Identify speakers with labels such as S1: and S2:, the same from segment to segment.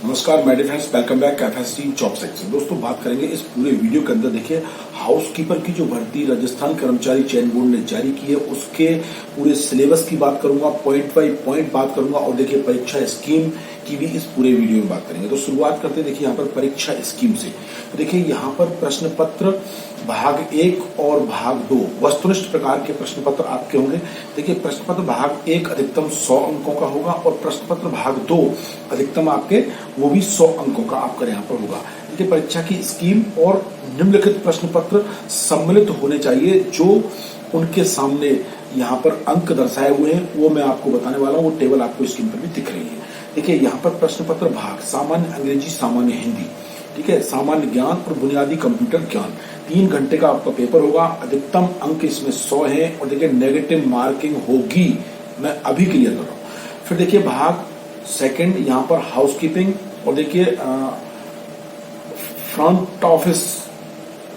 S1: नमस्कार my dear friends, welcome back capacity job section. दोस्तों बात करेंगे इस पूरे वीडियो के अंदर। देखिए, हाउसकीपर की जो भर्ती राजस्थान कर्मचारी चयन बोर्ड ने जारी की है उसके पूरे सिलेबस की बात करूंगा, पॉइंट बाय पॉइंट बात करूंगा और देखिए परीक्षा स्कीम की भी इस पूरे वीडियो में बात करेंगे। तो शुरुआत करते हैं देखिए यहाँ पर परीक्षा स्कीम से। तो देखिए यहाँ पर प्रश्न पत्र भाग 1 और भाग 2 वस्तुनिष्ठ प्रकार के प्रश्न पत्र आपके होंगे। देखिए प्रश्न पत्र भाग 1 अधिकतम 100 अंकों का होगा और प्रश्न पत्र भाग 2 अधिकतम आपके वो भी 100 अंकों का आपका यहाँ पर होगा। देखिए परीक्षा की स्कीम और निम्नलिखित प्रश्न पत्र सम्मिलित होने चाहिए। जो उनके सामने यहाँ पर अंक दर्शाए हुए हैं वो मैं आपको बताने वाला हूँ। वो टेबल आपको स्क्रीन पर भी दिख रही है। देखिए यहाँ पर प्रश्न पत्र भाग सामान्य अंग्रेजी, सामान्य हिंदी, ठीक है, सामान्य ज्ञान और बुनियादी कंप्यूटर ज्ञान, 3 घंटे का आपका पेपर होगा। अधिकतम अंक इसमें 100 है और देखिए नेगेटिव मार्किंग होगी, मैं अभी क्लियर कर रहा हूँ। फिर देखिए भाग सेकंड यहाँ पर हाउसकीपिंग और देखिए फ्रंट ऑफिस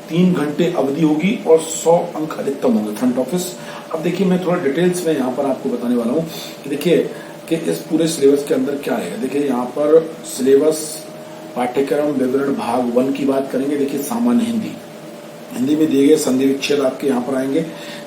S1: 3 घंटे अवधि होगी और 100 अंक अधिकतम होंगे फ्रंट ऑफिस। अब देखिए मैं थोड़ा डिटेल्स में यहाँ पर आपको बताने वाला हूँ कि देखिए कि इस पूरे सिलेबस के अंदर क्या आएगा। देखिए यहाँ पर सिलेबस पाठ्यक्रम विवरण भाग 1 की बात करेंगे। देखिए सामान्य हिंदी में दिए गए संधि विच्छेद आपके यहाँ पर आएंगे।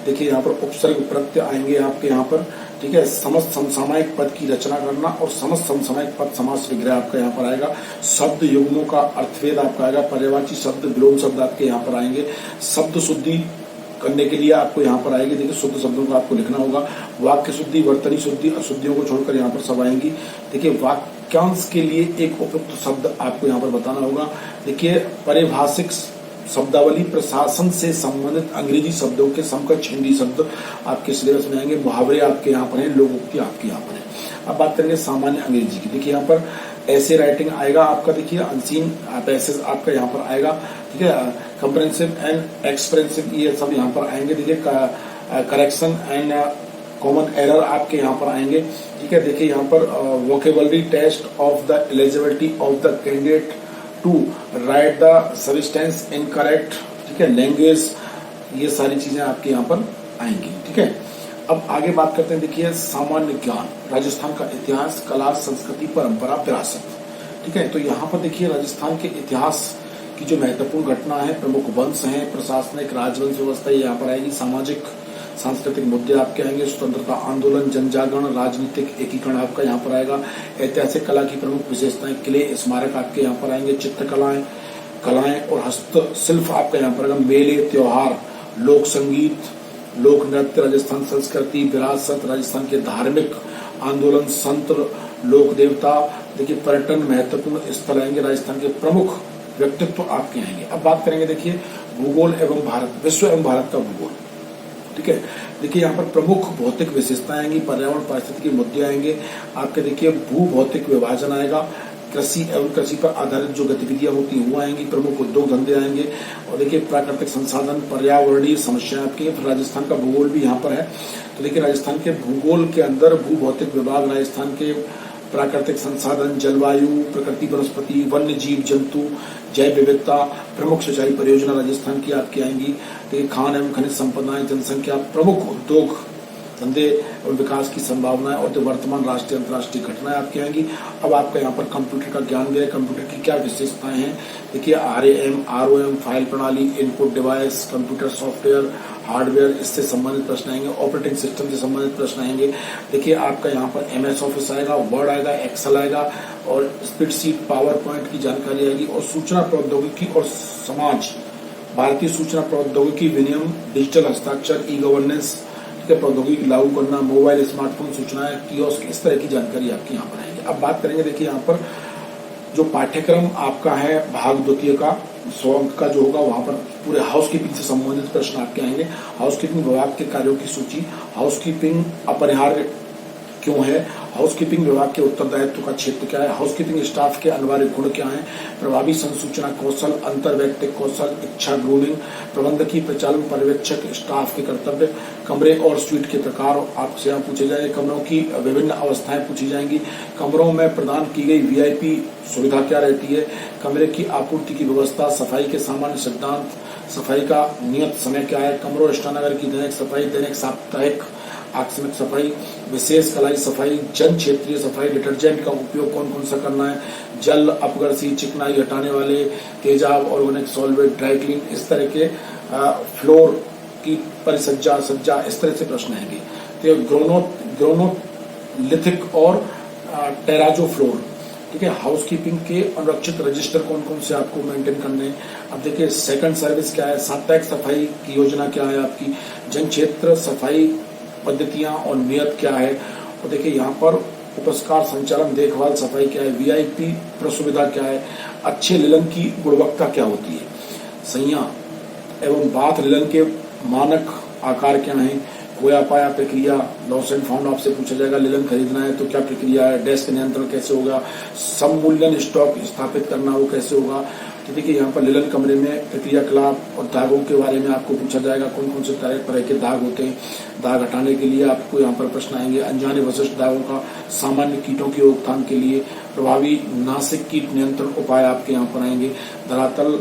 S1: देखिए यहाँ पर उपसर्ग प्रत्यय आएंगे आपके यहाँ पर, ठीक है। समस्त समसामयिक पद की रचना करना और समस्त समसामयिक पद समास विग्रह आपका यहाँ पर आएगा। शब्द युग्मों का अर्थभेद आपका आएगा। पर्यायवाची शब्द, विलोम शब्द आपके यहाँ पर आएंगे। शब्द शुद्धि करने के लिए आपको यहाँ पर आएगी। देखिए शुद्ध शब्दों का आपको लिखना होगा। वाक्य शुद्धि, वर्तनी शुद्धि, अशुद्धियों को छोड़कर यहाँ पर सब आएंगी। देखिए वाक्यांश के लिए एक उपयुक्त शब्द आपको यहाँ पर बताना होगा। देखिए पारिभाषिक शब्दावली, प्रशासन से संबंधित अंग्रेजी शब्दों के समकक्ष हिंदी शब्द आपके सिलेबस में आएंगे। मुहावरे आपके यहाँ पर हैं, लोकोक्ति आपके यहाँ पर है। अब बात करेंगे सामान्य अंग्रेजी की। देखिए यहाँ पर ऐसे राइटिंग आएगा आपका। देखिए अनसीन पैसेज आपका यहाँ पर आएगा, ठीक है। कंप्रेहेंसिव एंड एक्सप्रेसिव ये सब यहाँ पर आएंगे। देखिए करेक्शन एंड कॉमन एरर आपके यहाँ पर आएंगे, ठीक है। देखिए यहाँ पर vocabulary test of the eligibility of the candidate to write the substance incorrect, ठीक है। लैंग्वेज, ये सारी चीजें आपके यहाँ पर आएंगी, ठीक है। अब आगे बात करते हैं। देखिए सामान्य ज्ञान, राजस्थान का इतिहास, कला, संस्कृति, परंपरा, विरासत, ठीक है। तो यहाँ पर देखिए राजस्थान के इतिहास की जो महत्वपूर्ण घटना है, प्रमुख वंश हैं, प्रशासनिक राजवंश व्यवस्था यहाँ पर आएगी। सामाजिक सांस्कृतिक मुद्दे आपके आएंगे। स्वतंत्रता आंदोलन, जनजागरण, राजनीतिक एकीकरण आपका यहाँ पर आएगा। ऐतिहासिक कला की प्रमुख विशेषताएं, किले, स्मारक आपके यहाँ पर आएंगे। कलाएं और हस्तशिल्प आपका यहाँ पर आएगा। मेले, त्योहार, लोक संगीत, लोक नृत्य, राजस्थान संस्कृति, विरासत, राजस्थान के धार्मिक आंदोलन, संत, लोक देवता। देखिए पर्यटन महत्वपूर्ण स्थल आएंगे। राजस्थान के प्रमुख व्यक्तित्व आपके आएंगे। अब बात करेंगे देखिए भूगोल एवं भारत, विश्व एवं भारत का भूगोल, ठीक है। देखिए यहाँ पर प्रमुख भौतिक विशेषताएं आएंगी। पर्यावरण पारिस्थितिकी के मुद्दे आएंगे आपके। देखिए भू भौतिक विभाजन आएगा। कृषि एवं कृषि पर आधारित जो गतिविधियां होती हैं वो आएंगी। प्रमुख उद्योग धंधे आएंगे और देखिए प्राकृतिक संसाधन, पर्यावरणीय समस्या आपकी। राजस्थान का भूगोल भी यहाँ पर है। तो देखिए राजस्थान के भूगोल के अंदर भू भौतिक विभाग, राजस्थान के प्राकृतिक संसाधन, जलवायु, प्रकृति, वनस्पति, वन्य जीव जंतु, जैव विविधता, प्रमुख सिंचाई परियोजना राजस्थान की आपकी आएंगी। देखिए खान एवं खनिज संपदाएं, जनसंख्या, प्रमुख उद्योग धंधे और विकास की संभावनाएं और वर्तमान राष्ट्रीय अंतर्राष्ट्रीय घटनाएं आपकी आएंगी। अब आपका यहाँ पर कंप्यूटर का ज्ञान भी है। कंप्यूटर की क्या विशेषताएं हैं। देखिए RAM, ROM, फाइल प्रणाली, input device, computer software, hardware, इससे संबंधित प्रश्न आएंगे। ऑपरेटिंग सिस्टम से संबंधित प्रश्न आएंगे। देखिए आपका यहाँ पर MS ऑफिस आएगा, वर्ड आएगा, एक्सेल आएगा और स्प्रेडशीट, पावर पॉइंट की जानकारी आएगी। और सूचना प्रौद्योगिकी और समाज, भारतीय सूचना प्रौद्योगिकी विनियम, डिजिटल हस्ताक्षर, ई गवर्नेंस, प्रौद्योगिकी लागू करना, मोबाइल, स्मार्टफोन सूचनाएं, कियोस्क, इस तरह की जानकारी आपकी यहाँ पर आएगी। अब बात करेंगे देखिए यहाँ पर जो पाठ्यक्रम आपका है भाग 2 का 100 अंक का जो होगा, वहां पर पूरे हाउसकीपिंग से संबंधित प्रश्न आपके आएंगे। हाउसकीपिंग विभाग के कार्यों की सूची, हाउसकीपिंग अपरिहार्य क्यों है, हाउसकीपिंग विभाग के उत्तरदायित्व का क्षेत्र क्या है, हाउसकीपिंग स्टाफ के अनिवार्य गुण क्या हैं, प्रभावी संसूचना कौशल, अंतर्वैयक्तिक कौशल, इच्छा, ग्रूमिंग, प्रबंधकीय परिचालन पर्यवेक्षक स्टाफ के कर्तव्य, कमरे और स्वीट के प्रकार आपसे यहाँ पूछे जाएंगे। कमरों की विभिन्न अवस्थाएं पूछी जाएंगी। कमरों में प्रदान की गई VIP सुविधा क्या रहती है, कमरे की आपूर्ति की व्यवस्था, सफाई के सामान्य सिद्धांत, सफाई का नियत समय क्या है, कमरों स्नानागार की दैनिक सफाई, दैनिक साप्ताहिक आकस्मिक सफाई, विशेष कलाई सफाई, जन क्षेत्रीय सफाई, डिटर्जेंट का उपयोग कौन कौन सा करना है, जल अपघर्षी चिकनाई हटाने वाले, तेजाब ऑर्गेनिक सॉल्वेंट, ड्राई क्लीन, इस तरह के फ्लोर की परिसज्जा सज्जा, इस तरह से प्रश्न आएंगे। तो ग्रोनोलिथिक और टेराजो फ्लोर, ठीक है। हाउसकीपिंग के अनुरक्षित रजिस्टर कौन कौन से आपको मेंटेन करने हैं। अब देखिए सेकंड सर्विस क्या है, साप्ताहिक सफाई की योजना क्या है आपकी, जन क्षेत्र सफाई पद्धतियां और नियत क्या है, और देखिए यहाँ पर उपस्कार संचालन देखभाल सफाई क्या है, वीआईपी प्रसुविधा क्या है, अच्छे लिनन की गुणवत्ता क्या होती है, सैया एवं बाथ लिनन के मानक आकार क्या है, खोया पाया प्रक्रिया, लॉस एंड फाउंड आपसे पूछा जाएगा, लिनन खरीदना है तो क्या प्रक्रिया है, डेस्क नियंत्रण कैसे होगा, सम्मूल्यन स्टॉक स्थापित करना वो कैसे होगा। तो देखिए यहाँ पर लिनन कमरे में क्रियाकलाप और दागों के बारे में आपको पूछा जाएगा, कौन कौन से तरह के दाग होते हैं, दाग हटाने के लिए आपको यहाँ पर प्रश्न आएंगे, अनजाने विशिष्ट दागों का सामान्य कीटों की रोकथाम के लिए प्रभावी नासिक कीट नियंत्रण उपाय आपके यहाँ पर आएंगे, धरातल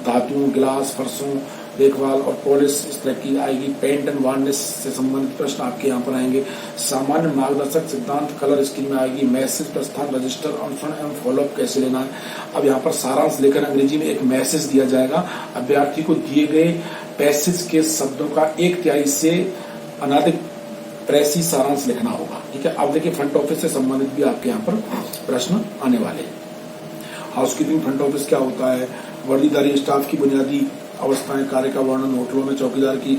S1: धातुओं गिलास फर्शों देखभाल और पॉलिश इस तरह की आएगी, पेंट एंड वार्निश से संबंधित प्रश्न आपके यहाँ पर आएंगे, सामान्य मार्गदर्शक सिद्धांत कलर स्कीम में आएगी, मैसेज प्रस्थान रजिस्टर अनुसरण एवं फॉलोअप कैसे लेना है। अब यहाँ पर सारांश लेकर अंग्रेजी में एक मैसेज दिया जाएगा, अभ्यर्थी को दिए गए पैसेज के शब्दों का 1/3 से अनाधिक प्रेसी सारांश लिखना होगा, ठीक है। अब देखिए फ्रंट ऑफिस से संबंधित भी आपके यहाँ पर प्रश्न आने वाले हैं। हाउसकीपिंग फ्रंट ऑफिस क्या होता है, वर्दीधारी स्टाफ की बुनियादी अवस्थाएं, कार्य का वर्णन, होटलों में चौकीदार की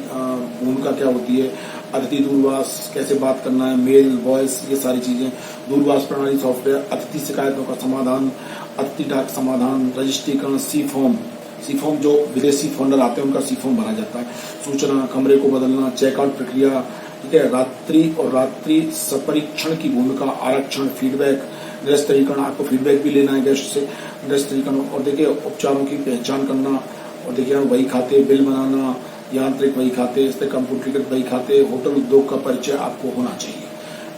S1: भूमिका क्या होती है, अतिथि दूरभाष कैसे बात करना है, मेल वॉइस, ये सारी चीजें, दूरभाष प्रणाली सॉफ्टवेयर, अतिथि शिकायतों का समाधान, अतिथि डाक समाधान, रजिस्ट्रीकरण, सी फॉर्म जो विदेशी फंडर आते हैं उनका सी फॉर्म भरा जाता है, सूचना, कमरे को बदलना, चेकआउट प्रक्रिया, ठीक है, रात्रि सपरीक्षण की भूमिका, आरक्षण, फीडबैक, निरस्तीकरण, आपको फीडबैक भी लेना है गेस्ट से, निरस्तीकरण, और देखिए उपचारों की पहचान करना, और देखिए वही खाते, बिल बनाना, यांत्रिक वही खाते, इस तरह कंप्यूटरीकृत वही खाते, होटल उद्योग का परिचय आपको होना चाहिए,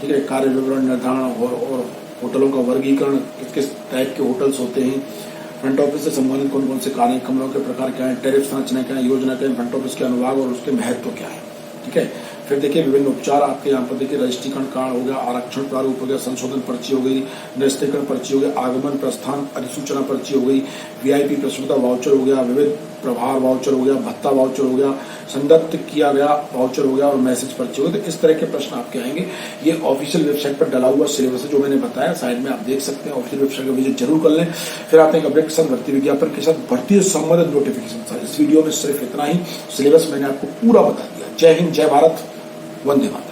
S1: ठीक है, कार्य विवरण निर्धारण और होटलों का वर्गीकरण, किस किस टाइप के होटल्स होते हैं, फ्रंट ऑफिस से संबंधित कौन कौन से कार्य, कमरों के प्रकार क्या है, टैरिफ संरचना क्या है, योजना क्या है, फ्रंट ऑफिस के अनुभाग और उसके महत्व क्या है, ठीक है। फिर देखिए विभिन्न उपचार आपके यहाँ पर देखिए रजिस्ट्रीकरण कार्ड हो गया, आरक्षण प्रारूप हो गया, संशोधन पर्ची हो गई, निरस्तीकरण पर्ची हो गया, आगमन प्रस्थान अधिसूचना पर्ची हो गई, वीआईपी प्रसुविधा वाउचर हो गया, विविध प्रभार वाउचर हो गया, भत्ता वाउचर हो गया, संदत्त किया गया वाउचर हो गया और मैसेज पर्ची हो गया। तो इस तरह के प्रश्न आपके आएंगे। ये ऑफिशियल वेबसाइट पर डला हुआ सिलेबस है जो मैंने बताया, साइड में आप देख सकते हैं, ऑफिशियल वेबसाइट का विजिट जरूर कर लें। फिर आते हैं अपडेट के साथ भर्ती विज्ञापन के साथ भर्ती संबंधित नोटिफिकेशन। इस वीडियो में सिर्फ इतना ही, सिलेबस मैंने आपको पूरा बता दिया। जय हिंद, जय भारत, वंदे मातरम।